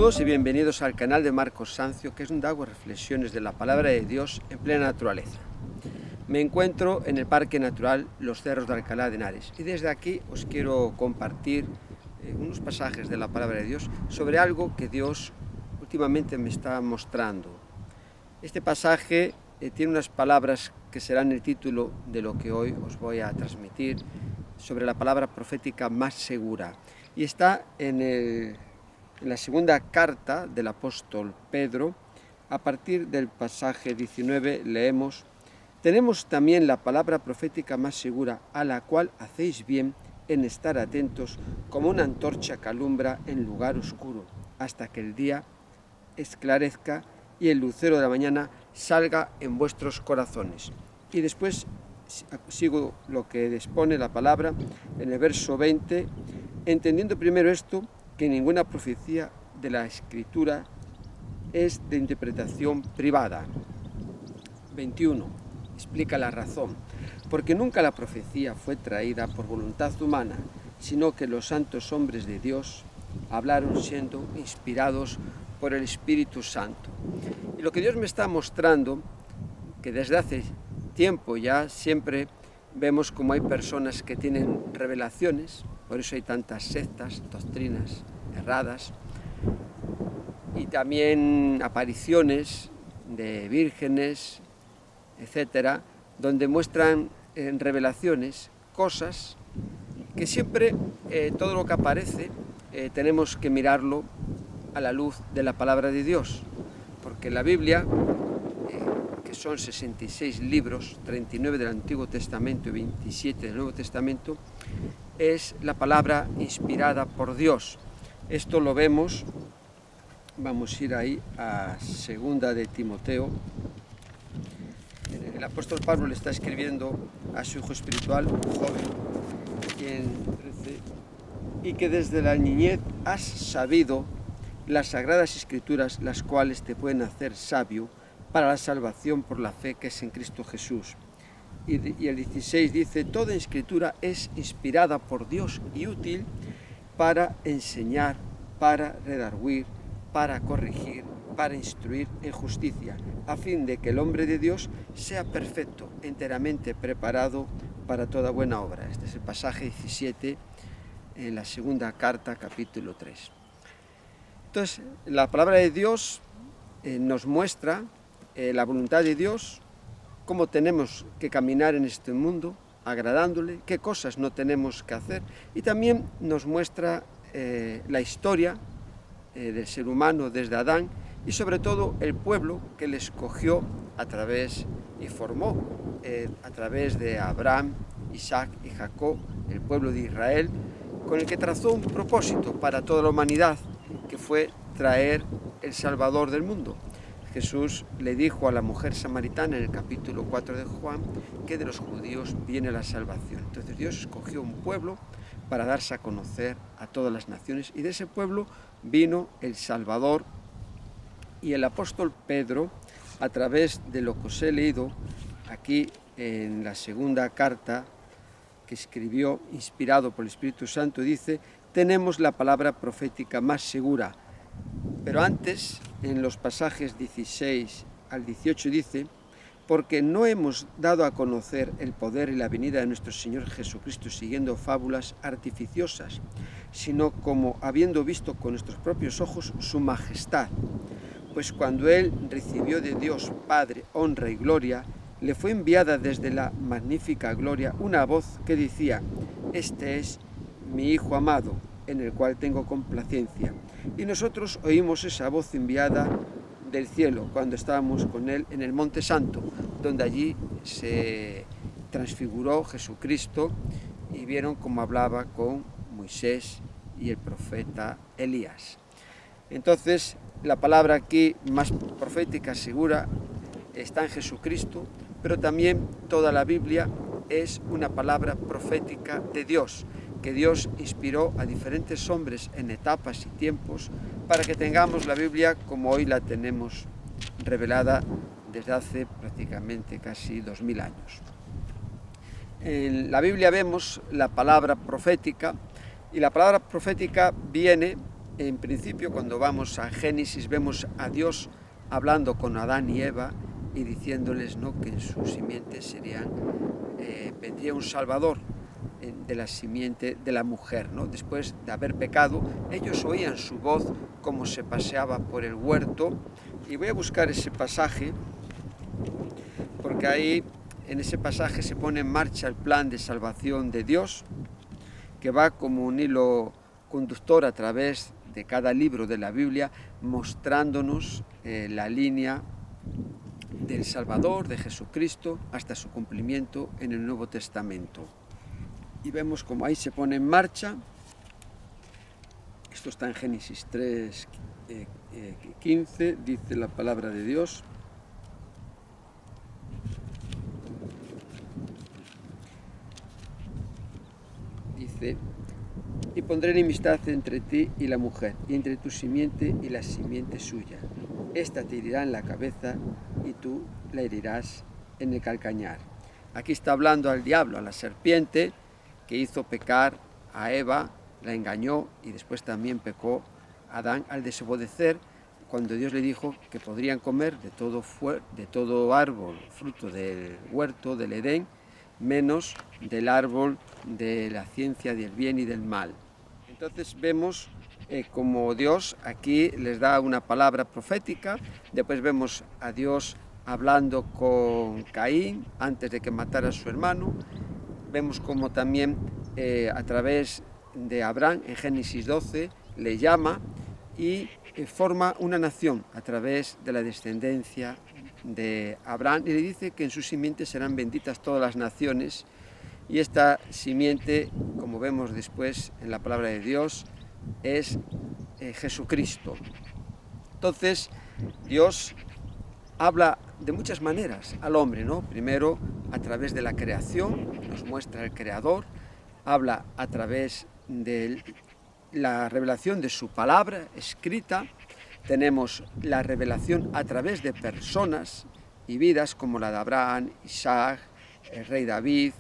todos y bienvenidos al canal de Marcos Sancio, que es donde hago reflexiones de la palabra de Dios en plena naturaleza. Me encuentro en el Parque Natural Los Cerros de Alcalá de Henares y desde aquí os quiero compartir unos pasajes de la palabra de Dios sobre algo que Dios últimamente me está mostrando. Este pasaje tiene unas palabras que serán el título de lo que hoy os voy a transmitir sobre la palabra profética más segura, y está en la segunda carta del apóstol Pedro. A partir del pasaje 19 leemos: tenemos también la palabra profética más segura, a la cual hacéis bien en estar atentos como una antorcha que alumbra en lugar oscuro, hasta que el día esclarezca y el lucero de la mañana salga en vuestros corazones. Y después sigo lo que dispone la palabra en el verso 20, entendiendo primero esto, que ninguna profecía de la Escritura es de interpretación privada. 21. Explica la razón. Porque nunca la profecía fue traída por voluntad humana, sino que los santos hombres de Dios hablaron siendo inspirados por el Espíritu Santo. Y lo que Dios me está mostrando, que desde hace tiempo ya siempre vemos como hay personas que tienen revelaciones, por eso hay tantas sectas, doctrinas erradas, y también apariciones de vírgenes, etcétera, donde muestran en revelaciones cosas que siempre todo lo que aparece tenemos que mirarlo a la luz de la palabra de Dios, porque la Biblia, que son 66 libros, 39 del Antiguo Testamento y 27 del Nuevo Testamento, es la palabra inspirada por Dios. Esto lo vemos, vamos a ir ahí a segunda de Timoteo. El apóstol Pablo le está escribiendo a su hijo espiritual, un joven, quien dice: y que desde la niñez has sabido las sagradas escrituras, las cuales te pueden hacer sabio para la salvación por la fe que es en Cristo Jesús. Y el 16 dice: toda escritura es inspirada por Dios y útil para enseñar, para redarguir, para corregir, para instruir en justicia, a fin de que el hombre de Dios sea perfecto, enteramente preparado para toda buena obra. Este es el pasaje 17 en la segunda carta, capítulo 3. Entonces, la palabra de Dios nos muestra la voluntad de Dios, cómo tenemos que caminar en este mundo, agradándole, qué cosas no tenemos que hacer, y también nos muestra la historia del ser humano desde Adán, y sobre todo el pueblo que le escogió a través y formó a través de Abraham, Isaac y Jacob, el pueblo de Israel, con el que trazó un propósito para toda la humanidad, que fue traer el Salvador del mundo. Jesús le dijo a la mujer samaritana en el capítulo 4 de Juan que de los judíos viene la salvación. Entonces Dios escogió un pueblo para darse a conocer a todas las naciones, y de ese pueblo vino el Salvador. Y el apóstol Pedro, a través de lo que os he leído aquí en la segunda carta que escribió, inspirado por el Espíritu Santo, dice: tenemos la palabra profética más segura. Pero antes, en los pasajes 16 al 18 dice: porque no hemos dado a conocer el poder y la venida de nuestro Señor Jesucristo siguiendo fábulas artificiosas, sino como habiendo visto con nuestros propios ojos su majestad. Pues cuando Él recibió de Dios Padre honra y gloria, le fue enviada desde la magnífica gloria una voz que decía: este es mi Hijo amado, en el cual tengo complacencia. Y nosotros oímos esa voz enviada del cielo cuando estábamos con Él en el Monte Santo, donde allí se transfiguró Jesucristo, y vieron cómo hablaba con Moisés y el profeta Elías. Entonces, la palabra aquí más profética, segura, está en Jesucristo, pero también toda la Biblia es una palabra profética de Dios, que Dios inspiró a diferentes hombres en etapas y tiempos para que tengamos la Biblia como hoy la tenemos, revelada desde hace prácticamente casi 2000 años. En la Biblia vemos la palabra profética, y la palabra profética viene En principio, cuando vamos a Génesis, vemos a Dios hablando con Adán y Eva y diciéndoles, ¿no?, que en su simiente vendría un Salvador de la simiente de la mujer, ¿no? Después de haber pecado, ellos oían su voz como se paseaba por el huerto. Y voy a buscar ese pasaje, porque ahí, en ese pasaje, se pone en marcha el plan de salvación de Dios, que va como un hilo conductor a través de cada libro de la Biblia, mostrándonos la línea del Salvador, de Jesucristo, hasta su cumplimiento en el Nuevo Testamento. Y vemos como ahí se pone en marcha. Esto está en Génesis 3, 15, dice la palabra de Dios. Dice: y pondré enemistad entre ti y la mujer, y entre tu simiente y la simiente suya. Esta te herirá en la cabeza y tú la herirás en el calcañar. Aquí está hablando al diablo, a la serpiente, que hizo pecar a Eva, la engañó, y después también pecó Adán al desobedecer, cuando Dios le dijo que podrían comer de todo árbol, fruto del huerto del Edén, menos del árbol de la ciencia del bien y del mal. Entonces vemos como Dios aquí les da una palabra profética. Después vemos a Dios hablando con Caín antes de que matara a su hermano. Vemos como también a través de Abraham en Génesis 12 le llama y forma una nación a través de la descendencia de Abraham, y le dice que en su simiente serán benditas todas las naciones. Y esta simiente, como vemos después en la palabra de Dios, es Jesucristo. Entonces, Dios habla de muchas maneras al hombre, ¿no? Primero, a través de la creación, nos muestra el Creador. Habla a través de la revelación de su palabra escrita. Tenemos la revelación a través de personas y vidas como la de Abraham, Isaac, el rey David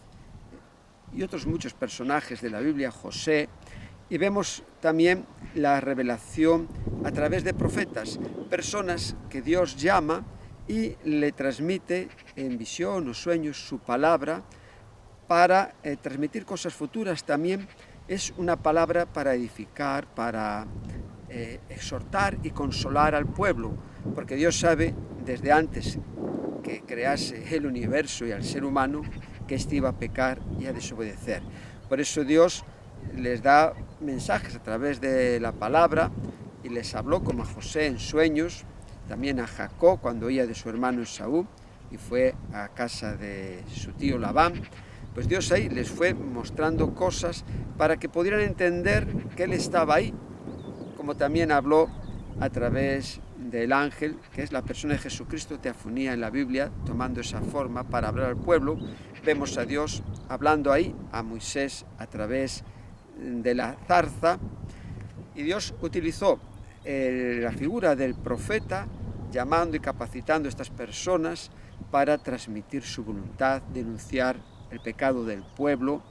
y otros muchos personajes de la Biblia, José. Y vemos también la revelación a través de profetas, personas que Dios llama y le transmite en visión o sueños su palabra para transmitir cosas futuras. También es una palabra para edificar, para exhortar y consolar al pueblo, porque Dios sabe desde antes que crease el universo y al ser humano que éste iba a pecar y a desobedecer. Por eso Dios les da mensajes a través de la palabra y les habló como a José en sueños, también a Jacob cuando oía de su hermano Esaú y fue a casa de su tío Labán. Pues Dios ahí les fue mostrando cosas para que pudieran entender que Él estaba ahí, como también habló a través del ángel, que es la persona de Jesucristo, teofanía en la Biblia, tomando esa forma para hablar al pueblo. Vemos a Dios hablando ahí a Moisés a través de la zarza, y Dios utilizó la figura del profeta, llamando y capacitando a estas personas para transmitir su voluntad, denunciar el pecado del pueblo,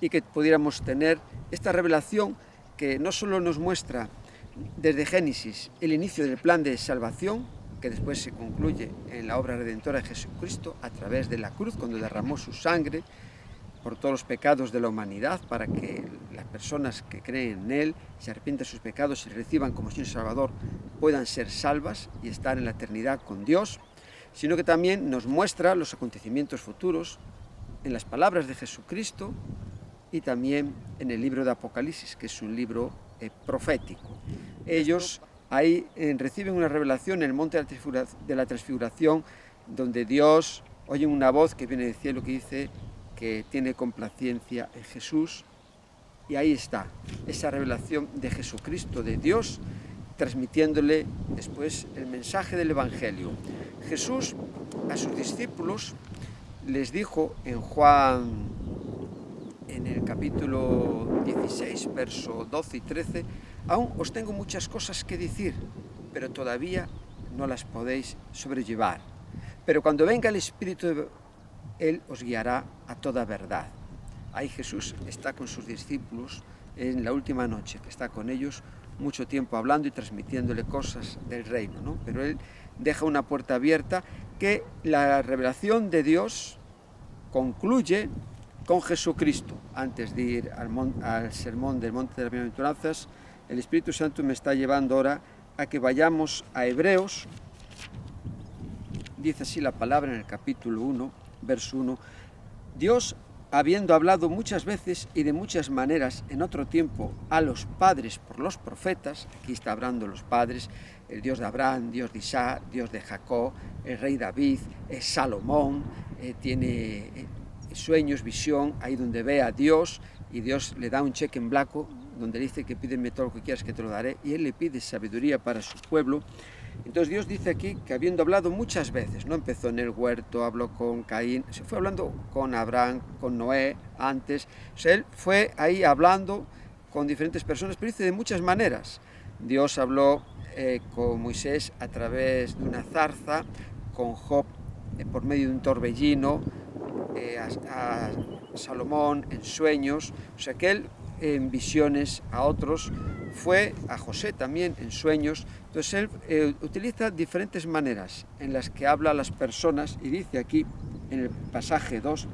y que pudiéramos tener esta revelación que no solo nos muestra desde Génesis el inicio del plan de salvación, que después se concluye en la obra redentora de Jesucristo a través de la cruz, cuando derramó su sangre por todos los pecados de la humanidad, para que las personas que creen en Él, se arrepientan de sus pecados y reciban como Señor y Salvador, puedan ser salvas y estar en la eternidad con Dios, sino que también nos muestra los acontecimientos futuros en las palabras de Jesucristo y también en el libro de Apocalipsis, que es un libro profético. Ellos ahí reciben una revelación en el monte de la transfiguración, donde Dios oye una voz que viene del cielo que dice que tiene complacencia en Jesús, y ahí está esa revelación de Jesucristo, de Dios, transmitiéndole después el mensaje del Evangelio. Jesús a sus discípulos les dijo en Juan, en el capítulo 16, verso 12 y 13, aún os tengo muchas cosas que decir, pero todavía no las podéis sobrellevar. Pero cuando venga el Espíritu, Él os guiará a toda verdad. Ahí Jesús está con sus discípulos en la última noche, que está con ellos mucho tiempo hablando y transmitiéndole cosas del reino, ¿no? Pero él deja una puerta abierta que la revelación de Dios concluye con Jesucristo. Antes de ir al sermón del Monte de las Bienaventuranzas, el Espíritu Santo me está llevando ahora a que vayamos a Hebreos. Dice así la palabra en el capítulo 1, verso 1. Dios, habiendo hablado muchas veces y de muchas maneras en otro tiempo a los padres por los profetas, aquí está hablando los padres, el Dios de Abraham, Dios de Isaac, Dios de Jacob, el rey David, Salomón, tiene sueños, visión, ahí donde ve a Dios y Dios le da un cheque en blanco donde dice que pídeme todo lo que quieras que te lo daré, y él le pide sabiduría para su pueblo. Entonces Dios dice aquí que habiendo hablado muchas veces, no empezó en el huerto, habló con Caín, se fue hablando con Abraham, con Noé antes, o sea, él fue ahí hablando con diferentes personas, pero dice de muchas maneras. Dios habló con Moisés a través de una zarza, con Job por medio de un torbellino, a Salomón en sueños, o sea que él en visiones a otros, fue a José también en sueños. Entonces él utiliza diferentes maneras en las que habla a las personas, y dice aquí en el pasaje 2,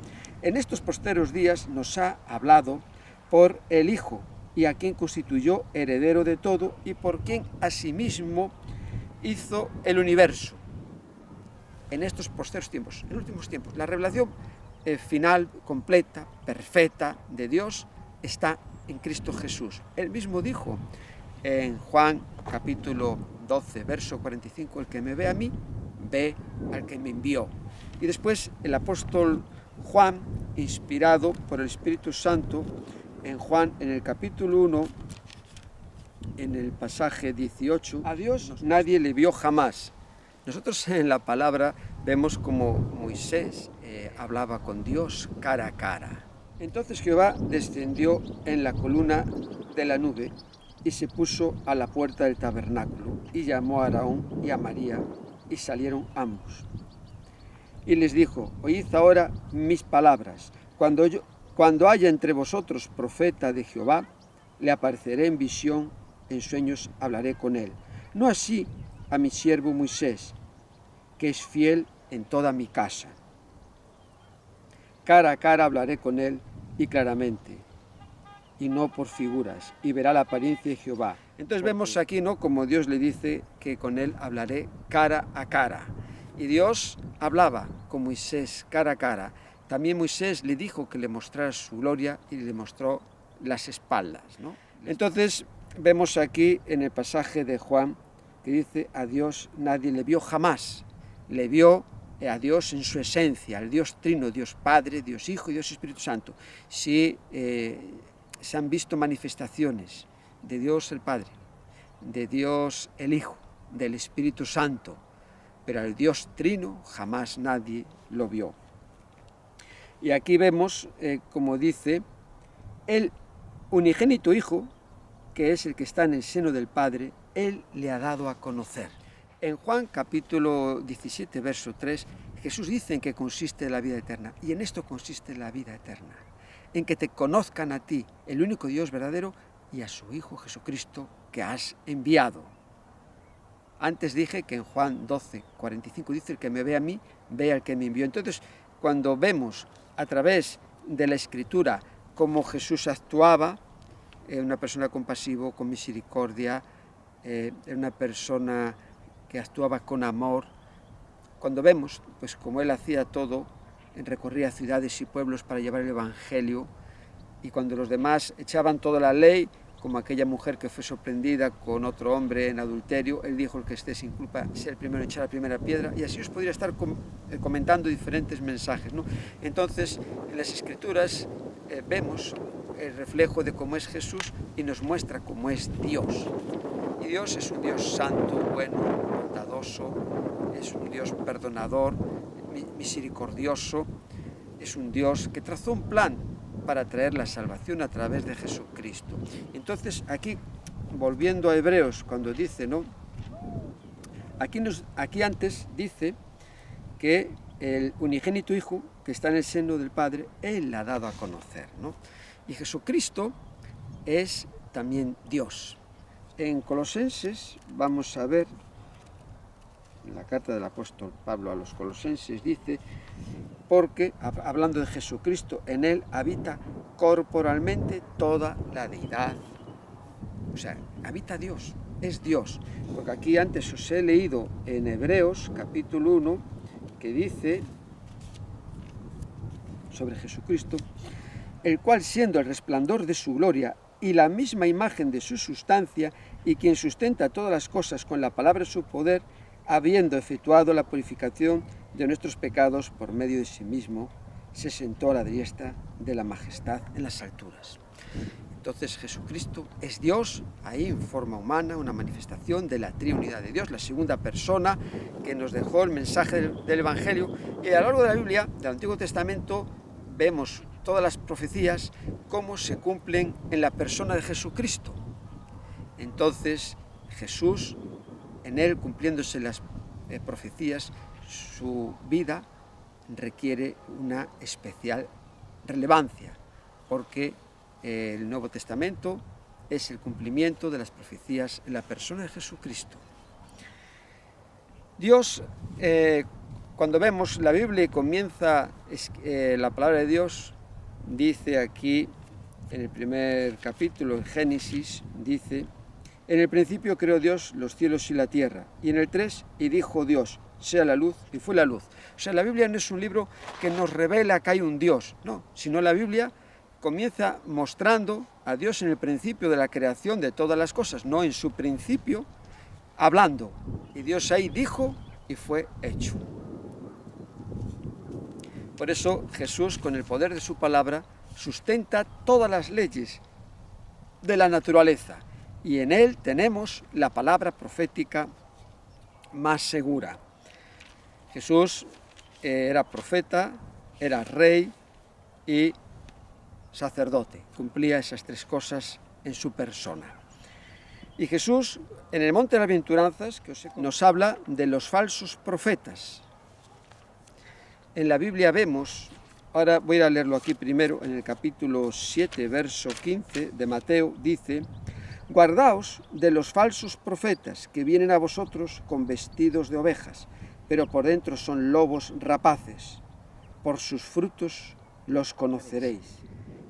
en estos posteros días nos ha hablado por el Hijo, y a quien constituyó heredero de todo, y por quien asimismo hizo el universo. En estos posteros tiempos, en últimos tiempos, la revelación final, completa, perfecta de Dios está en Cristo Jesús. Él mismo dijo en Juan capítulo 12, verso 45, el que me ve a mí, ve al que me envió. Y después el apóstol Juan, inspirado por el Espíritu Santo, en Juan, en el capítulo 1, en el pasaje 18, a Dios nadie le vio jamás. Nosotros en la palabra vemos como Moisés hablaba con Dios cara a cara. Entonces Jehová descendió en la columna de la nube y se puso a la puerta del tabernáculo y llamó a Aarón y a María y salieron ambos. Y les dijo, oíd ahora mis palabras. Cuando haya entre vosotros profeta de Jehová, le apareceré en visión, en sueños hablaré con él. No así a mi siervo Moisés, que es fiel en toda mi casa. Cara a cara hablaré con él y claramente, y no por figuras, y verá la apariencia de Jehová. Entonces vemos aquí, ¿no?, como Dios le dice que con él hablaré cara a cara. Y Dios hablaba con Moisés cara a cara. También Moisés le dijo que le mostrara su gloria y le mostró las espaldas, ¿no? Entonces vemos aquí en el pasaje de Juan que dice, a Dios nadie le vio jamás, le vio a Dios en su esencia, el Dios Trino, Dios Padre, Dios Hijo y Dios Espíritu Santo. Sí, se han visto manifestaciones de Dios el Padre, de Dios el Hijo, del Espíritu Santo, pero al Dios Trino jamás nadie lo vio. Y aquí vemos, como dice, el unigénito Hijo, que es el que está en el seno del Padre, Él le ha dado a conocer. En Juan capítulo 17, verso 3, Jesús dice en qué consiste la vida eterna, y en esto consiste la vida eterna, en que te conozcan a ti, el único Dios verdadero, y a su Hijo Jesucristo que has enviado. Antes dije que en Juan 12, 45 dice, el que me ve a mí, ve al que me envió. Entonces, cuando vemos a través de la Escritura cómo Jesús actuaba, una persona compasiva, con misericordia, una persona que actuaba con amor, cuando vemos pues como él hacía todo, recorría ciudades y pueblos para llevar el Evangelio, y cuando los demás echaban toda la ley, como aquella mujer que fue sorprendida con otro hombre en adulterio, él dijo, el que esté sin culpa sea el primero en echar la primera piedra, y así os podría estar comentando diferentes mensajes, ¿no? Entonces, en las Escrituras vemos el reflejo de cómo es Jesús y nos muestra cómo es Dios. Y Dios es un Dios santo, bueno, bondadoso, es un Dios perdonador, misericordioso, es un Dios que trazó un plan para traer la salvación a través de Jesucristo. Entonces, aquí, volviendo a Hebreos, cuando dice, ¿no?, aquí antes dice que el unigénito Hijo, que está en el seno del Padre, Él la ha dado a conocer, ¿no? Y Jesucristo es también Dios. En Colosenses vamos a ver, en la carta del apóstol Pablo a los Colosenses dice, porque, hablando de Jesucristo, en él habita corporalmente toda la deidad. O sea, habita Dios, es Dios. Porque aquí antes os he leído en Hebreos capítulo 1, que dice sobre Jesucristo, el cual siendo el resplandor de su gloria y la misma imagen de su sustancia, y quien sustenta todas las cosas con la palabra de su poder, habiendo efectuado la purificación de nuestros pecados por medio de sí mismo, se sentó a la diestra de la majestad en las alturas. Entonces Jesucristo es Dios, ahí en forma humana, una manifestación de la triunidad de Dios, la segunda persona que nos dejó el mensaje del Evangelio. Y a lo largo de la Biblia, del Antiguo Testamento, vemos todas las profecías, cómo se cumplen en la persona de Jesucristo. Entonces Jesús, en él cumpliéndose las profecías, su vida requiere una especial relevancia, porque el Nuevo Testamento es el cumplimiento de las profecías en la persona de Jesucristo. Dios, cuando vemos la Biblia y comienza la palabra de Dios, dice aquí en el primer capítulo, en Génesis, dice, en el principio creó Dios los cielos y la tierra. Y en el 3, y dijo Dios, sea la luz, y fue la luz. O sea, la Biblia no es un libro que nos revela que hay un Dios, no, sino la Biblia comienza mostrando a Dios en el principio de la creación de todas las cosas, no en su principio, hablando. Y Dios ahí dijo y fue hecho. Por eso Jesús, con el poder de su palabra, sustenta todas las leyes de la naturaleza. Y en él tenemos la palabra profética más segura. Jesús era profeta, era rey y sacerdote. Cumplía esas tres cosas en su persona. Y Jesús, en el Monte de las Bienaventuranzas, nos habla de los falsos profetas. En la Biblia vemos, ahora voy a leerlo aquí primero, en el capítulo 7, verso 15 de Mateo, dice, guardaos de los falsos profetas que vienen a vosotros con vestidos de ovejas, pero por dentro son lobos rapaces. Por sus frutos los conoceréis.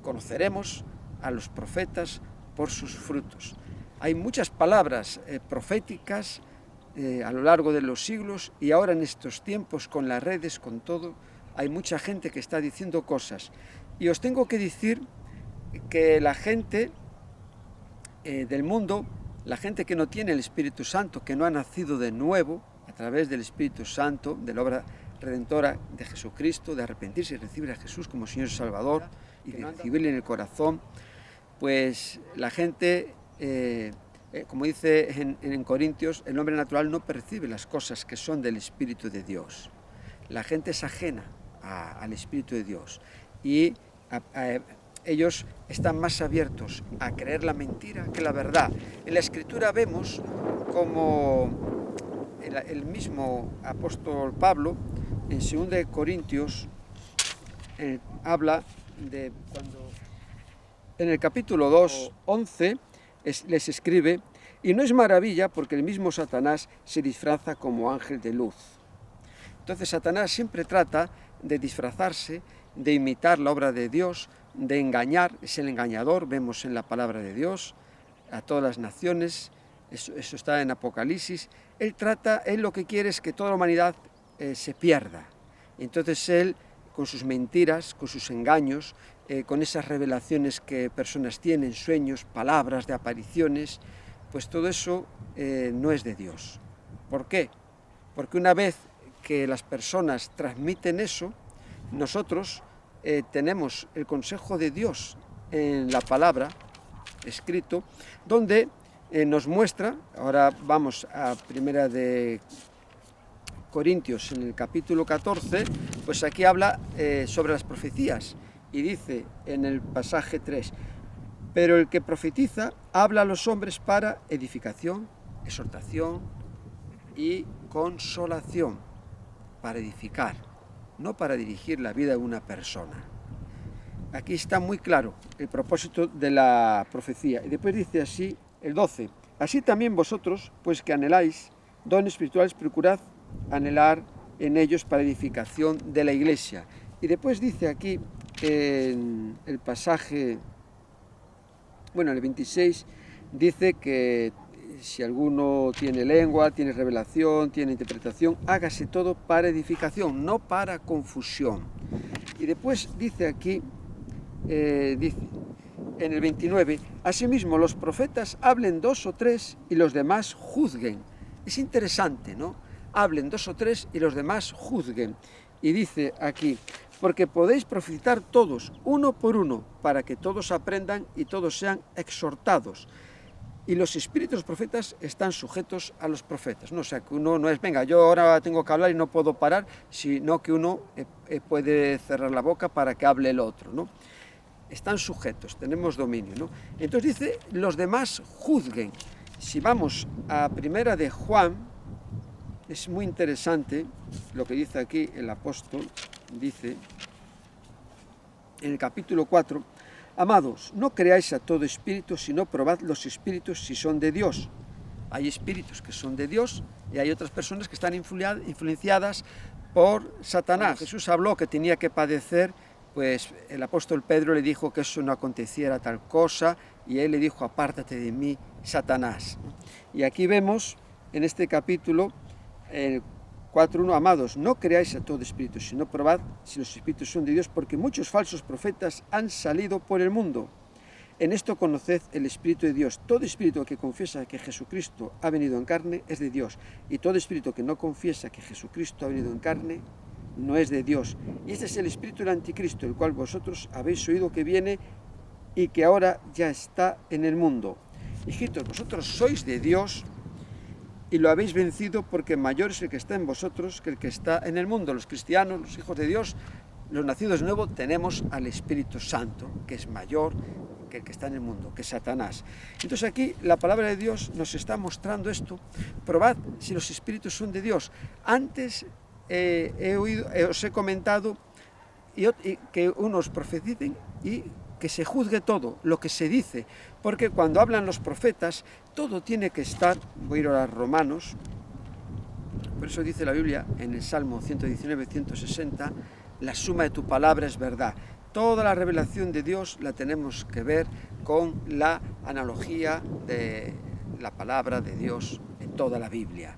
Conoceremos a los profetas por sus frutos. Hay muchas palabras proféticas a lo largo de los siglos, y ahora en estos tiempos con las redes, con todo, hay mucha gente que está diciendo cosas. Y os tengo que decir que la gente del mundo, la gente que no tiene el Espíritu Santo, que no ha nacido de nuevo a través del Espíritu Santo, de la obra redentora de Jesucristo, de arrepentirse y recibir a Jesús como Señor y Salvador y de recibirle en el corazón, pues la gente, como dice en Corintios, el hombre natural no percibe las cosas que son del Espíritu de Dios. La gente es ajena al Espíritu de Dios y ellos están más abiertos a creer la mentira que la verdad. En la Escritura vemos como el mismo apóstol Pablo, en 2 Corintios, habla de cuando en el capítulo 2, 11, les escribe, y no es maravilla porque el mismo Satanás se disfraza como ángel de luz. Entonces Satanás siempre trata de disfrazarse, de imitar la obra de Dios, de engañar, es el engañador, vemos en la palabra de Dios, a todas las naciones, eso está en Apocalipsis. Él lo que quiere es que toda la humanidad se pierda. Entonces él, con sus mentiras, con sus engaños, con esas revelaciones que personas tienen, sueños, palabras de apariciones, pues todo eso no es de Dios. ¿Por qué? Porque una vez que las personas transmiten eso, nosotros tenemos el consejo de Dios en la palabra, escrito, donde nos muestra, ahora vamos a Primera de Corintios, en el capítulo 14, pues aquí habla sobre las profecías, y dice en el pasaje 3, pero el que profetiza habla a los hombres para edificación, exhortación y consolación, para edificar, no para dirigir la vida de una persona. Aquí está muy claro el propósito de la profecía. Y después dice así, el 12, así también vosotros, pues que anheláis dones espirituales, procurad anhelar en ellos para edificación de la iglesia. Y después dice aquí en el pasaje, bueno, en el 26, dice que si alguno tiene lengua, tiene revelación, tiene interpretación, hágase todo para edificación, no para confusión. Y después dice aquí, dice en el 29, asimismo los profetas hablen 2 o 3 y los demás juzguen. Es interesante, ¿no? Hablen 2 o 3 y los demás juzguen. Y dice aquí, porque podéis profetizar todos, uno por uno, para que todos aprendan y todos sean exhortados. Y los espíritus profetas están sujetos a los profetas, ¿no? O sea, que uno no es, venga, yo ahora tengo que hablar y no puedo parar, sino que uno puede cerrar la boca para que hable el otro, ¿no? Están sujetos, tenemos dominio, ¿no? Entonces dice, los demás juzguen. Si vamos a primera de Juan, es muy interesante lo que dice aquí el apóstol, dice en el capítulo 4, amados, no creáis a todo espíritu, sino probad los espíritus si son de Dios. Hay espíritus que son de Dios y hay otras personas que están influenciadas por Satanás. Cuando Jesús habló que tenía que padecer, pues el apóstol Pedro le dijo que eso no aconteciera tal cosa, y él le dijo, apártate de mí, Satanás. Y aquí vemos, en este capítulo, el 4.1, amados, no creáis a todo espíritu, sino probad si los espíritus son de Dios, porque muchos falsos profetas han salido por el mundo. En esto conoced el Espíritu de Dios. Todo espíritu que confiesa que Jesucristo ha venido en carne es de Dios, y todo espíritu que no confiesa que Jesucristo ha venido en carne no es de Dios. Y este es el espíritu del anticristo, el cual vosotros habéis oído que viene y que ahora ya está en el mundo. Hijitos, vosotros sois de Dios y lo habéis vencido, porque mayor es el que está en vosotros que el que está en el mundo. Los cristianos, los hijos de Dios, los nacidos de nuevo, tenemos al Espíritu Santo, que es mayor que el que está en el mundo, que es Satanás. Entonces aquí la palabra de Dios nos está mostrando esto. Probad si los espíritus son de Dios. Antes os he comentado que unos profeticen y que se juzgue todo lo que se dice, porque cuando hablan los profetas todo tiene que estar, voy a ir a los Romanos, por eso dice la Biblia en el Salmo 119-160, la suma de tu palabra es verdad. Toda la revelación de Dios la tenemos que ver con la analogía de la palabra de Dios en toda la Biblia,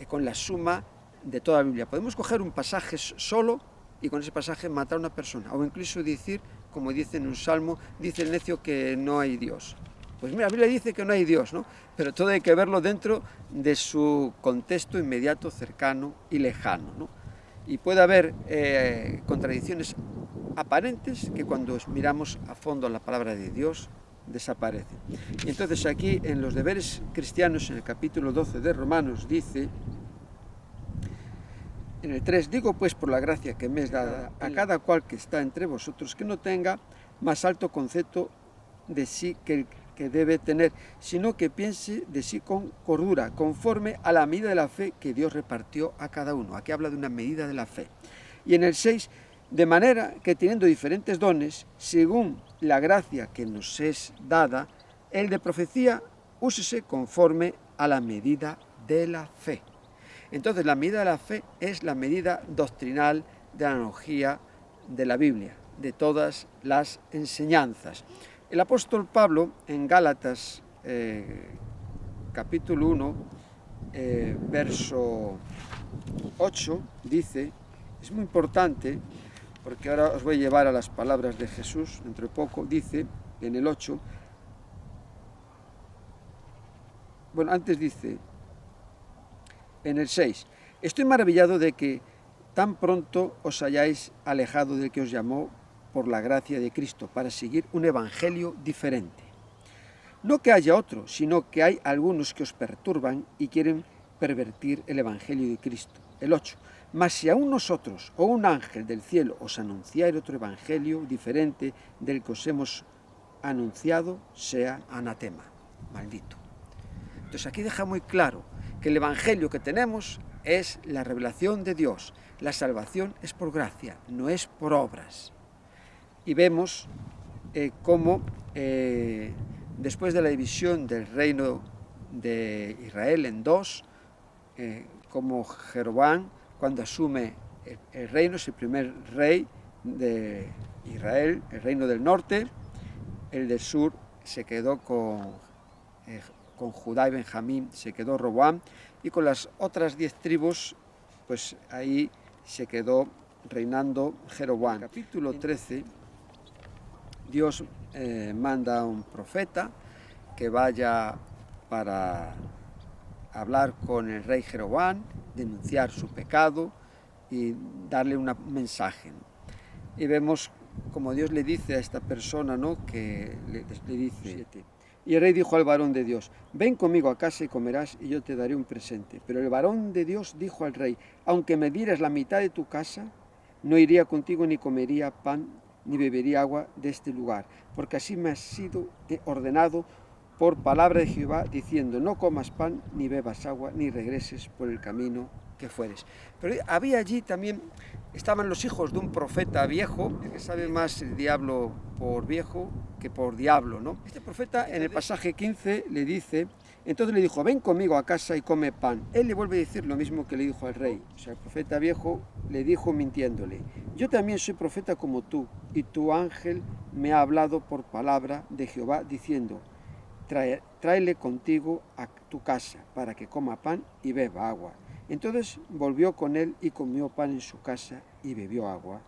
con la suma de toda la Biblia. Podemos coger un pasaje solo y con ese pasaje matar a una persona, o incluso decir, como dice en un salmo, dice el necio que no hay Dios. Pues mira, la Biblia dice que no hay Dios, ¿no? Pero todo hay que verlo dentro de su contexto inmediato, cercano y lejano, ¿no? Y puede haber contradicciones aparentes que cuando miramos a fondo la palabra de Dios desaparecen. Y entonces aquí en los deberes cristianos, en el capítulo 12 de Romanos, dice, en el 3, digo pues por la gracia que me es dada a cada cual que está entre vosotros, que no tenga más alto concepto de sí que el que debe tener, sino que piense de sí con cordura, conforme a la medida de la fe que Dios repartió a cada uno. Aquí habla de una medida de la fe. Y en el 6, de manera que teniendo diferentes dones, según la gracia que nos es dada, el de profecía úsese conforme a la medida de la fe. Entonces la medida de la fe es la medida doctrinal de la analogía de la Biblia, de todas las enseñanzas. El apóstol Pablo en Gálatas capítulo 1, verso 8, dice, es muy importante, porque ahora os voy a llevar a las palabras de Jesús, dentro de poco, dice en el 8, bueno, antes dice, en el 6, estoy maravillado de que tan pronto os hayáis alejado del que os llamó por la gracia de Cristo, para seguir un evangelio diferente. No que haya otro, sino que hay algunos que os perturban y quieren pervertir el evangelio de Cristo. El 8. Mas si aún nosotros o un ángel del cielo os anunciare otro evangelio diferente del que os hemos anunciado, sea anatema, maldito. Entonces aquí deja muy claro que el evangelio que tenemos es la revelación de Dios. La salvación es por gracia, no es por obras. y vemos cómo después de la división del reino de Israel en dos, como Jeroboam, cuando asume el reino, es el primer rey de Israel, el reino del norte, el del sur se quedó con Judá y Benjamín, se quedó Roboam, y con las otras 10 tribus, pues ahí se quedó reinando Jeroboam. En el capítulo 13, Dios manda a un profeta que vaya para hablar con el rey Jeroboam, denunciar su pecado y darle un mensaje. Y vemos como Dios le dice a esta persona, ¿no? Que le dice: y el rey dijo al varón de Dios: ven conmigo a casa y comerás, y yo te daré un presente. Pero el varón de Dios dijo al rey: aunque me dieras la mitad de tu casa, no iría contigo ni comería pan ni bebería agua de este lugar, porque así me ha sido ordenado por palabra de Jehová, diciendo: no comas pan, ni bebas agua, ni regreses por el camino que fueres. Pero había allí también, estaban los hijos de un profeta viejo, que sabe más el diablo por viejo que por diablo, ¿no? Este profeta en el pasaje 15 le dice, entonces le dijo: ven conmigo a casa y come pan. Él le vuelve a decir lo mismo que le dijo al rey. O sea, el profeta viejo le dijo mintiéndole: yo también soy profeta como tú, y tu ángel me ha hablado por palabra de Jehová, diciendo: tráele contigo a tu casa, para que coma pan y beba agua. Entonces volvió con él y comió pan en su casa y bebió agua.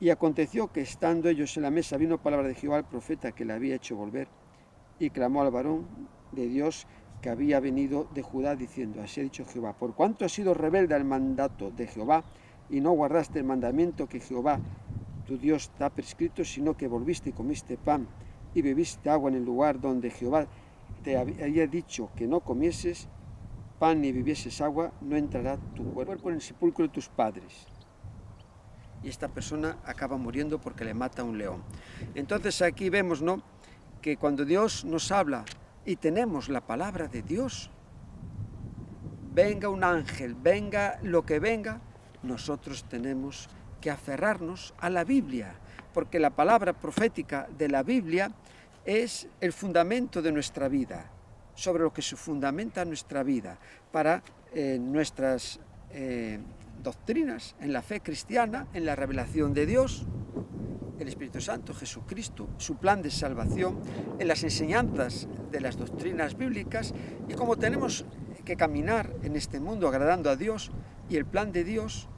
Y aconteció que estando ellos en la mesa, vino palabra de Jehová al profeta que le había hecho volver, y clamó al varón de Dios que había venido de Judá, diciendo: así ha dicho Jehová: por cuanto has sido rebelde al mandato de Jehová, y no guardaste el mandamiento que Jehová tu Dios te ha prescrito, sino que volviste y comiste pan y bebiste agua en el lugar donde Jehová te había dicho que no comieses pan ni bebieses agua, no entrará tu cuerpo en el sepulcro de tus padres. Y esta persona acaba muriendo porque le mata un león. Entonces aquí vemos, ¿no?, que cuando Dios nos habla y tenemos la palabra de Dios, venga un ángel, venga lo que venga, nosotros tenemos que aferrarnos a la Biblia, porque la palabra profética de la Biblia es el fundamento de nuestra vida, sobre lo que se fundamenta nuestra vida, para nuestras doctrinas, en la fe cristiana, en la revelación de Dios, el Espíritu Santo, Jesucristo, su plan de salvación, en las enseñanzas de las doctrinas bíblicas, y cómo tenemos que caminar en este mundo agradando a Dios, y el plan de Dios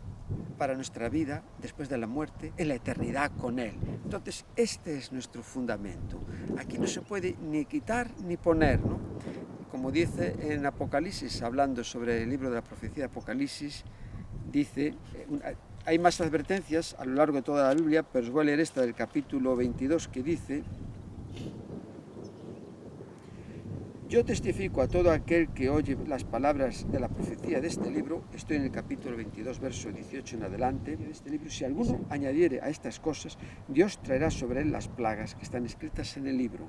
para nuestra vida después de la muerte, en la eternidad con Él. Entonces, este es nuestro fundamento. Aquí no se puede ni quitar ni poner, ¿no? Como dice en Apocalipsis, hablando sobre el libro de la profecía de Apocalipsis, dice, hay más advertencias a lo largo de toda la Biblia, pero os voy a leer esta del capítulo 22, que dice: yo testifico a todo aquel que oye las palabras de la profecía de este libro. Estoy en el capítulo 22, verso 18 en adelante. De este libro, si alguno añadiere a estas cosas, Dios traerá sobre él las plagas que están escritas en el libro.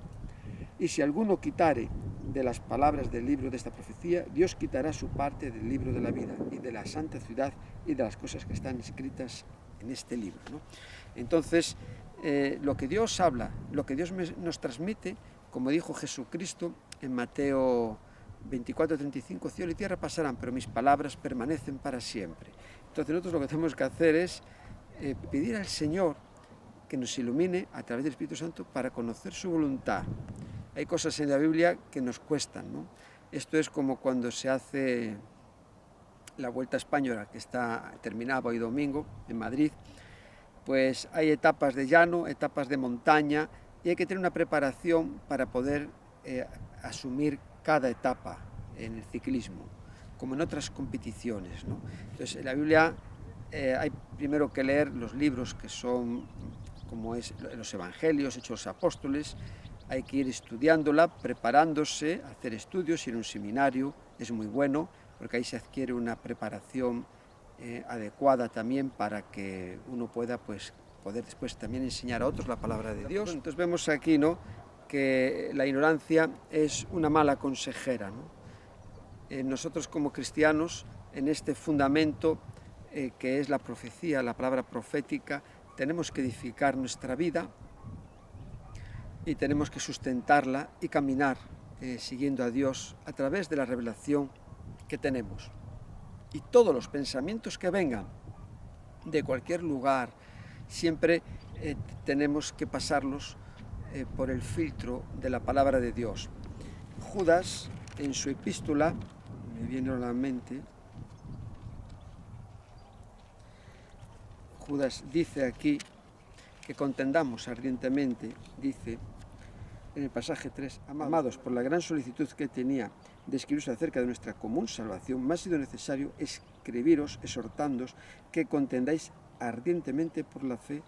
Y si alguno quitare de las palabras del libro de esta profecía, Dios quitará su parte del libro de la vida y de la santa ciudad y de las cosas que están escritas en este libro, ¿no? Entonces, lo que Dios habla, lo que Dios nos transmite, como dijo Jesucristo en Mateo 24:35, cielo y tierra pasarán, pero mis palabras permanecen para siempre. Entonces nosotros lo que tenemos que hacer es pedir al Señor que nos ilumine a través del Espíritu Santo para conocer su voluntad. Hay cosas en la Biblia que nos cuestan, ¿no? Esto es como cuando se hace la Vuelta a España, que terminaba hoy domingo en Madrid. Pues hay etapas de llano, etapas de montaña, y hay que tener una preparación para poder asumir cada etapa en el ciclismo, como en otras competiciones, ¿no? Entonces, en la Biblia hay primero que leer los libros que son, como es los Evangelios, Hechos de los Apóstoles. Hay que ir estudiándola, preparándose, hacer estudios, ir a un seminario, es muy bueno, porque ahí se adquiere una preparación adecuada también para que uno pueda poder después también enseñar a otros la palabra de Dios. Entonces vemos aquí, ¿no?, que la ignorancia es una mala consejera, ¿no? Nosotros como cristianos, en este fundamento que es la profecía, la palabra profética, tenemos que edificar nuestra vida y tenemos que sustentarla y caminar siguiendo a Dios a través de la revelación que tenemos. Y todos los pensamientos que vengan de cualquier lugar, siempre tenemos que pasarlos por el filtro de la palabra de Dios. Judas, en su epístola, me viene a la mente, Judas dice aquí que contendamos ardientemente, dice en el pasaje 3, amados, por la gran solicitud que tenía de escribiros acerca de nuestra común salvación, me ha sido necesario escribiros, exhortándoos que contendáis ardientemente por la fe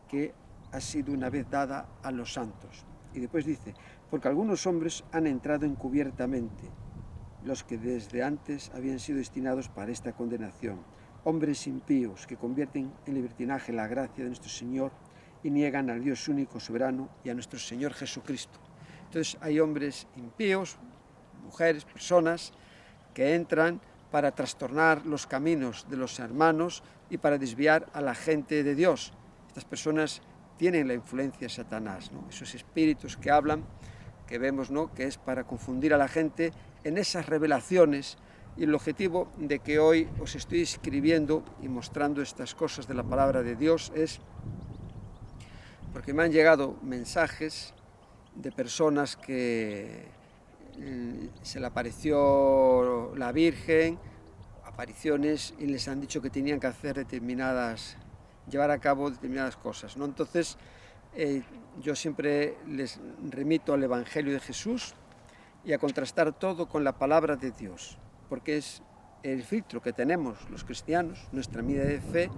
que ha sido una vez dada a los santos. Y después dice, porque algunos hombres han entrado encubiertamente, los que desde antes habían sido destinados para esta condenación, hombres impíos que convierten en libertinaje la gracia de nuestro Señor y niegan al Dios único, soberano, y a nuestro Señor Jesucristo. Entonces hay hombres impíos, mujeres, personas que entran para trastornar los caminos de los hermanos y para desviar a la gente de Dios. Estas personas tienen la influencia de Satanás, ¿no? Esos espíritus que hablan, que vemos, ¿no?, que es para confundir a la gente en esas revelaciones. Y el objetivo de que hoy os estoy escribiendo y mostrando estas cosas de la palabra de Dios es porque me han llegado mensajes de personas que se le apareció la Virgen, apariciones, y les han dicho que tenían que hacer llevar a cabo determinadas cosas, ¿no? Entonces, yo siempre les remito al Evangelio de Jesús y a contrastar todo con la palabra de Dios, porque es el filtro que tenemos los cristianos, nuestra medida de fe,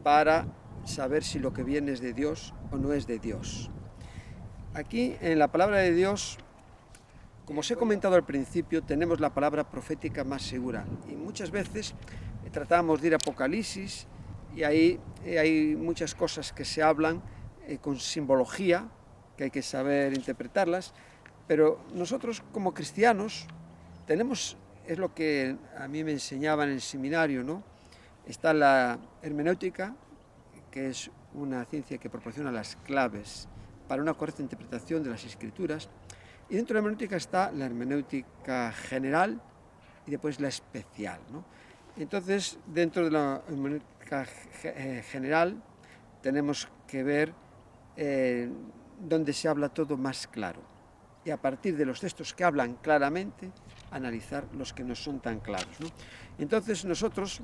para saber si lo que viene es de Dios o no es de Dios. Aquí en la palabra de Dios, como os he comentado al principio, tenemos la palabra profética más segura, y muchas veces tratamos de ir a Apocalipsis y ahí hay muchas cosas que se hablan con simbología, que hay que saber interpretarlas, pero nosotros como cristianos tenemos, es lo que a mí me enseñaban en el seminario, ¿no? Está la hermenéutica, que es una ciencia que proporciona las claves para una correcta interpretación de las Escrituras, y dentro de la hermenéutica está la hermenéutica general y después la especial, ¿no? Entonces, dentro de la hermenéutica general tenemos que ver donde se habla todo más claro, y a partir de los textos que hablan claramente, analizar los que no son tan claros, ¿no? Entonces nosotros,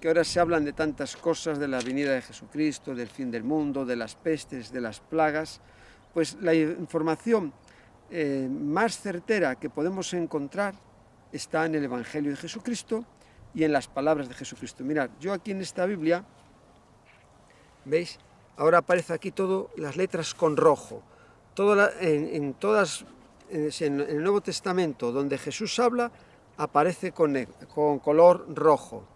que ahora se hablan de tantas cosas, de la venida de Jesucristo, del fin del mundo, de las pestes, de las plagas, pues la información más certera que podemos encontrar está en el Evangelio de Jesucristo y en las palabras de Jesucristo. Mirad, yo aquí en esta Biblia, ¿veis? Ahora aparece aquí todo las letras con rojo. En el Nuevo Testamento, donde Jesús habla, aparece con color rojo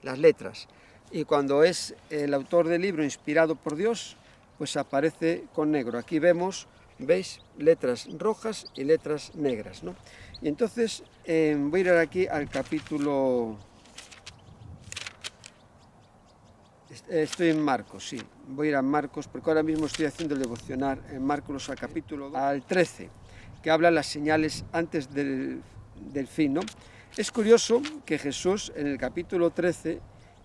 las letras, y cuando es el autor del libro inspirado por Dios, pues aparece con negro. Aquí vemos, veis, letras rojas y letras negras, ¿no? Y entonces voy a ir aquí al capítulo, estoy en Marcos, sí, voy a ir a Marcos, porque ahora mismo estoy haciendo el devocional en Marcos al capítulo 2, al 13, que habla las señales antes del fin, ¿no? Es curioso que Jesús en el capítulo 13,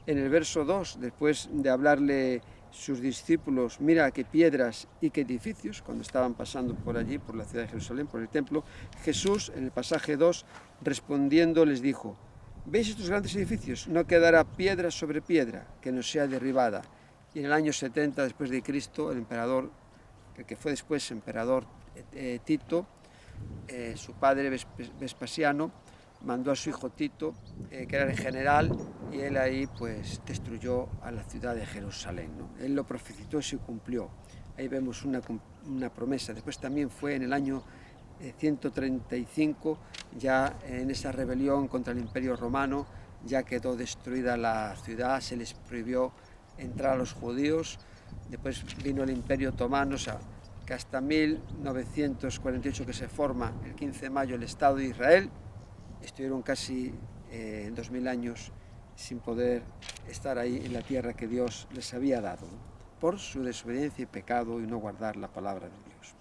en el verso 2, después de hablarle sus discípulos, mira qué piedras y qué edificios, cuando estaban pasando por allí, por la ciudad de Jerusalén, por el templo, Jesús en el pasaje 2, respondiendo les dijo, ¿veis estos grandes edificios? No quedará piedra sobre piedra que no sea derribada. Y en el año 70 después de Cristo, el emperador, el que fue después emperador Tito, su padre Vespasiano, mandó a su hijo Tito, que era el general, y él ahí pues destruyó a la ciudad de Jerusalén, ¿no? Él lo profetizó y se cumplió. Ahí vemos una promesa. Después también fue en el año 135, ya en esa rebelión contra el Imperio Romano, ya quedó destruida la ciudad, se les prohibió entrar a los judíos. Después vino el Imperio Otomano, o sea, que hasta 1948, que se forma el 15 de mayo el Estado de Israel, estuvieron casi 2000 años sin poder estar ahí en la tierra que Dios les había dado, ¿no? por su desobediencia y pecado y no guardar la palabra de Dios.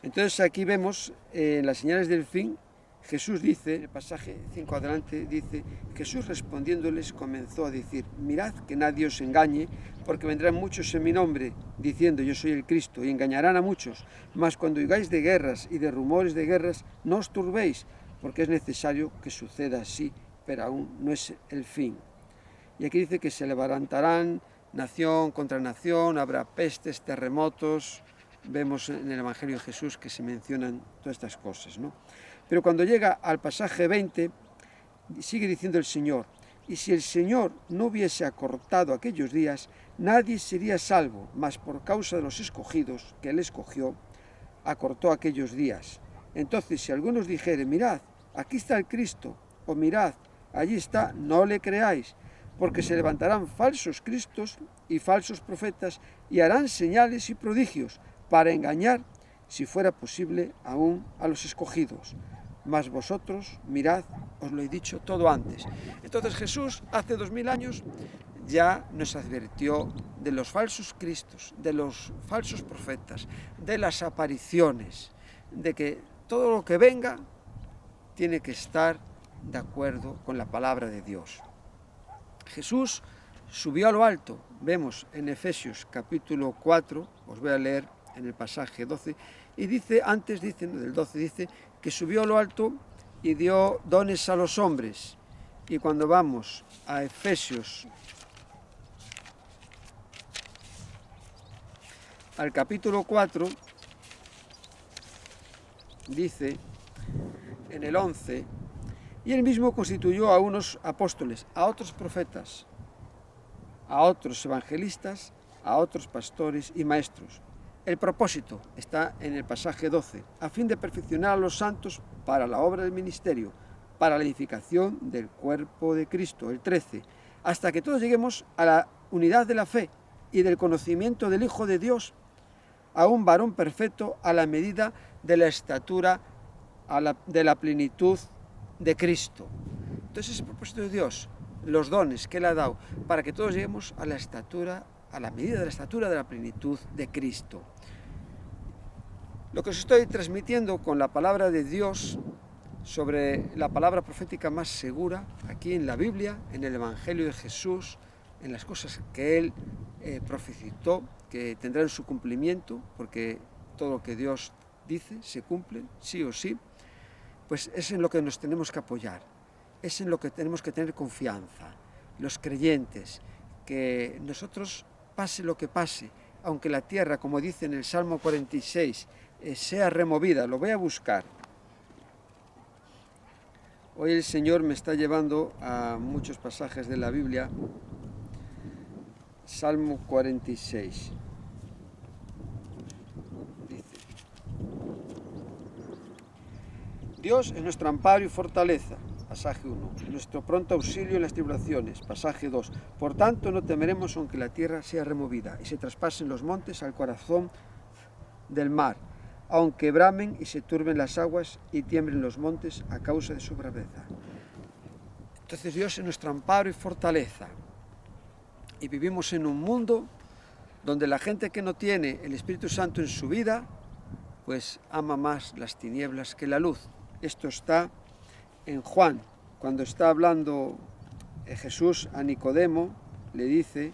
Entonces aquí vemos en las señales del fin, Jesús dice, en el pasaje 5 adelante, dice, Jesús respondiéndoles comenzó a decir, mirad que nadie os engañe, porque vendrán muchos en mi nombre, diciendo yo soy el Cristo, y engañarán a muchos, mas cuando oigáis de guerras y de rumores de guerras, no os turbéis, porque es necesario que suceda así, pero aún no es el fin. Y aquí dice que se levantarán nación contra nación, habrá pestes, terremotos. Vemos en el Evangelio de Jesús que se mencionan todas estas cosas, ¿no? Pero cuando llega al pasaje 20, sigue diciendo el Señor, y si el Señor no hubiese acortado aquellos días, nadie sería salvo, mas por causa de los escogidos que Él escogió, acortó aquellos días. Entonces, si algunos dijeren, mirad, aquí está el Cristo, o mirad, allí está, no le creáis, porque se levantarán falsos cristos y falsos profetas, y harán señales y prodigios, para engañar, si fuera posible, aún a los escogidos. Mas vosotros, mirad, os lo he dicho todo antes. Entonces Jesús, hace 2000 años, ya nos advirtió de los falsos cristos, de los falsos profetas, de las apariciones, de que todo lo que venga tiene que estar de acuerdo con la palabra de Dios. Jesús subió a lo alto, vemos en Efesios capítulo 4, os voy a leer en el pasaje 12, y dice, antes dice, del 12, dice que subió a lo alto y dio dones a los hombres. Y cuando vamos a Efesios, al capítulo 4, dice en el 11, y él mismo constituyó a unos apóstoles, a otros profetas, a otros evangelistas, a otros pastores y maestros. El propósito está en el pasaje 12, a fin de perfeccionar a los santos para la obra del ministerio, para la edificación del cuerpo de Cristo. El 13, hasta que todos lleguemos a la unidad de la fe y del conocimiento del Hijo de Dios, a un varón perfecto a la medida de la estatura de la plenitud de Cristo. Entonces, el propósito de Dios, los dones que Él ha dado, para que todos lleguemos a la estatura, a la medida de la estatura de la plenitud de Cristo. Lo que os estoy transmitiendo con la palabra de Dios sobre la palabra profética más segura, aquí en la Biblia, en el Evangelio de Jesús, en las cosas que Él profetizó, que tendrán su cumplimiento, porque todo lo que Dios dice se cumple, sí o sí, pues es en lo que nos tenemos que apoyar, es en lo que tenemos que tener confianza, los creyentes, que nosotros, pase lo que pase, aunque la tierra, como dice en el Salmo 46, sea removida, lo voy a buscar. Hoy el Señor me está llevando a muchos pasajes de la Biblia. Salmo 46. Dice, Dios es nuestro amparo y fortaleza, pasaje 1. Nuestro pronto auxilio en las tribulaciones, pasaje 2. Por tanto no temeremos aunque la tierra sea removida y se traspasen los montes al corazón del mar, aunque bramen y se turben las aguas y tiemblen los montes a causa de su braveza. Entonces Dios es nuestro amparo y fortaleza. Y vivimos en un mundo donde la gente que no tiene el Espíritu Santo en su vida, pues ama más las tinieblas que la luz. Esto está en Juan, cuando está hablando Jesús a Nicodemo, le dice,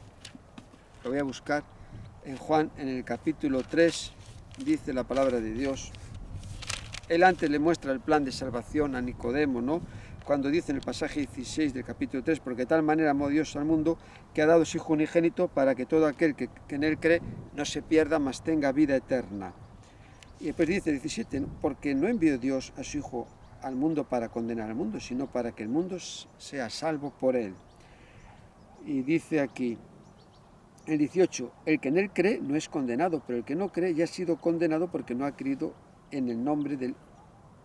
lo voy a buscar, en Juan, en el capítulo 3, dice la palabra de Dios. Él antes le muestra el plan de salvación a Nicodemo, ¿no? Cuando dice en el pasaje 16 del capítulo 3, porque de tal manera amó Dios al mundo que ha dado su Hijo unigénito para que todo aquel que en él cree no se pierda, mas tenga vida eterna. Y después dice 17, ¿no? Porque no envió Dios a su Hijo al mundo para condenar al mundo, sino para que el mundo sea salvo por él. Y dice aquí, el 18, el que en él cree no es condenado, pero el que no cree ya ha sido condenado porque no ha creído en el nombre del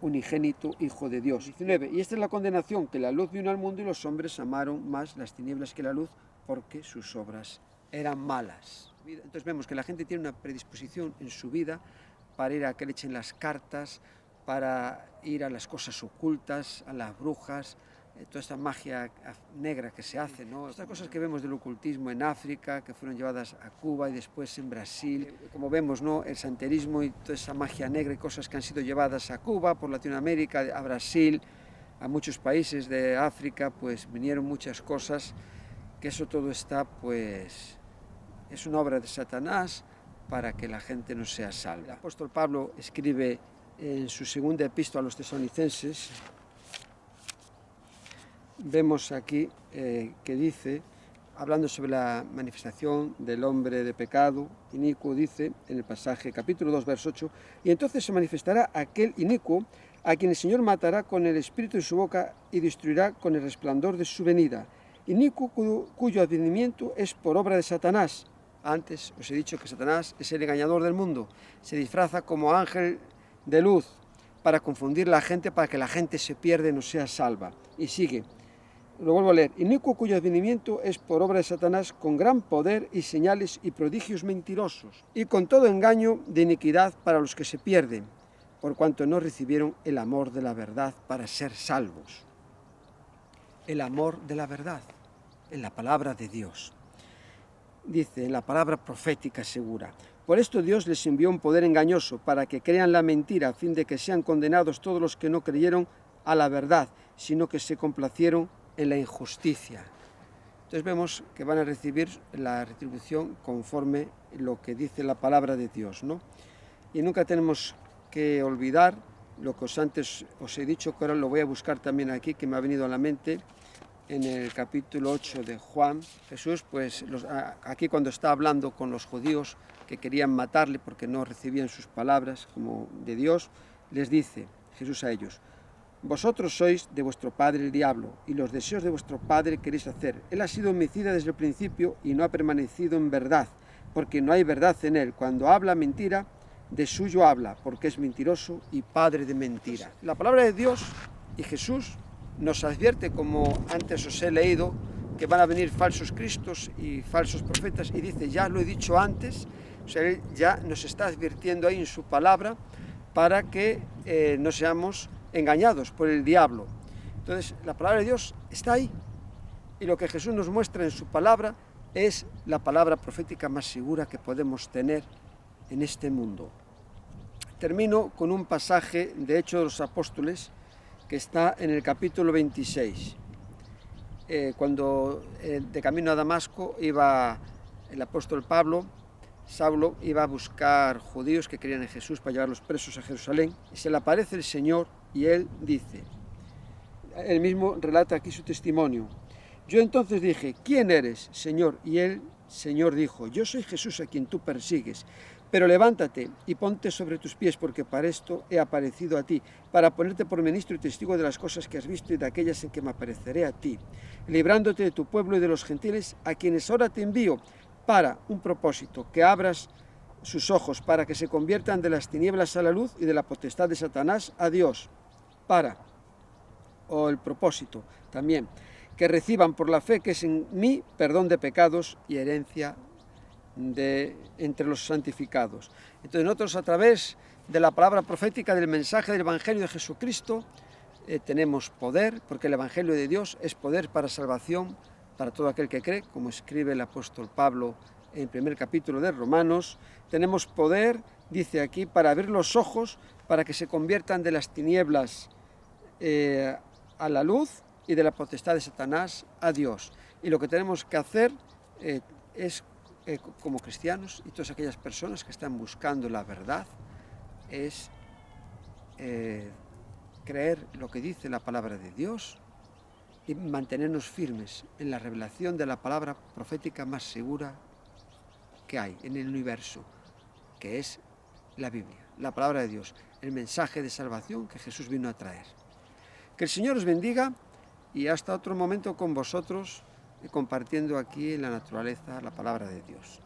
unigénito Hijo de Dios. 19, y esta es la condenación, que la luz vino al mundo y los hombres amaron más las tinieblas que la luz porque sus obras eran malas. Entonces vemos que la gente tiene una predisposición en su vida para ir a que le echen las cartas, para ir a las cosas ocultas, a las brujas, toda esta magia negra que se hace, ¿no? Estas cosas que vemos del ocultismo en África, que fueron llevadas a Cuba y después en Brasil, como vemos, ¿no? El santerismo y toda esa magia negra y cosas que han sido llevadas a Cuba, por Latinoamérica, a Brasil, a muchos países de África, pues vinieron muchas cosas, que eso todo está, pues, es una obra de Satanás para que la gente no sea salva. El apóstol Pablo escribe en su segunda epístola a los tesalonicenses, vemos aquí que dice, hablando sobre la manifestación del hombre de pecado inicuo, dice en el pasaje capítulo 2, verso 8, y entonces se manifestará aquel inicuo a quien el Señor matará con el espíritu de su boca y destruirá con el resplandor de su venida. Inicuo cuyo advenimiento es por obra de Satanás. Antes os he dicho que Satanás es el engañador del mundo, se disfraza como ángel de luz para confundir a la gente, para que la gente se pierda y no sea salva. Y sigue. Lo vuelvo a leer. Inicuo cuyo advenimiento es por obra de Satanás con gran poder y señales y prodigios mentirosos y con todo engaño de iniquidad para los que se pierden, por cuanto no recibieron el amor de la verdad para ser salvos. El amor de la verdad en la palabra de Dios. Dice, en la palabra profética segura. Por esto Dios les envió un poder engañoso para que crean la mentira, a fin de que sean condenados todos los que no creyeron a la verdad, sino que se complacieron en la injusticia. Entonces vemos que van a recibir la retribución conforme lo que dice la palabra de Dios, ¿no? Y nunca tenemos que olvidar lo que antes os he dicho, que ahora lo voy a buscar también aquí, que me ha venido a la mente, en el capítulo 8 de Juan. Jesús, pues aquí cuando está hablando con los judíos que querían matarle porque no recibían sus palabras como de Dios, les dice Jesús a ellos, vosotros sois de vuestro padre el diablo, y los deseos de vuestro padre queréis hacer. Él ha sido homicida desde el principio y no ha permanecido en verdad, porque no hay verdad en él. Cuando habla mentira, de suyo habla, porque es mentiroso y padre de mentira. La palabra de Dios y Jesús nos advierte, como antes os he leído, que van a venir falsos cristos y falsos profetas, y dice, ya lo he dicho antes, o sea, él ya nos está advirtiendo ahí en su palabra para que no seamos engañados por el diablo. Entonces, la palabra de Dios está ahí, y lo que Jesús nos muestra en su palabra es la palabra profética más segura que podemos tener en este mundo. Termino con un pasaje de Hechos de los Apóstoles que está en el capítulo 26. Cuando de camino a Damasco iba el apóstol Saulo iba a buscar judíos que creían en Jesús para llevarlos presos a Jerusalén, y se le aparece el Señor y él dice, él mismo relata aquí su testimonio, yo entonces dije, ¿quién eres, Señor? Y el Señor dijo, yo soy Jesús a quien tú persigues, pero levántate y ponte sobre tus pies, porque para esto he aparecido a ti, para ponerte por ministro y testigo de las cosas que has visto y de aquellas en que me apareceré a ti, librándote de tu pueblo y de los gentiles, a quienes ahora te envío, para un propósito, que abras sus ojos, para que se conviertan de las tinieblas a la luz y de la potestad de Satanás a Dios, o el propósito también, que reciban por la fe que es en mí perdón de pecados y herencia entre los santificados. Entonces nosotros, a través de la palabra profética, del mensaje del Evangelio de Jesucristo, tenemos poder, porque el Evangelio de Dios es poder para salvación para todo aquel que cree, como escribe el apóstol Pablo en el primer capítulo de Romanos. Tenemos poder, dice aquí, para abrir los ojos, para que se conviertan de las tinieblas a la luz y de la potestad de Satanás a Dios. Y lo que tenemos que hacer es, como cristianos y todas aquellas personas que están buscando la verdad, es creer lo que dice la palabra de Dios y mantenernos firmes en la revelación de la palabra profética más segura que hay en el universo, que es la Biblia, la palabra de Dios, el mensaje de salvación que Jesús vino a traer. Que el Señor os bendiga, y hasta otro momento con vosotros, compartiendo aquí en la naturaleza la palabra de Dios.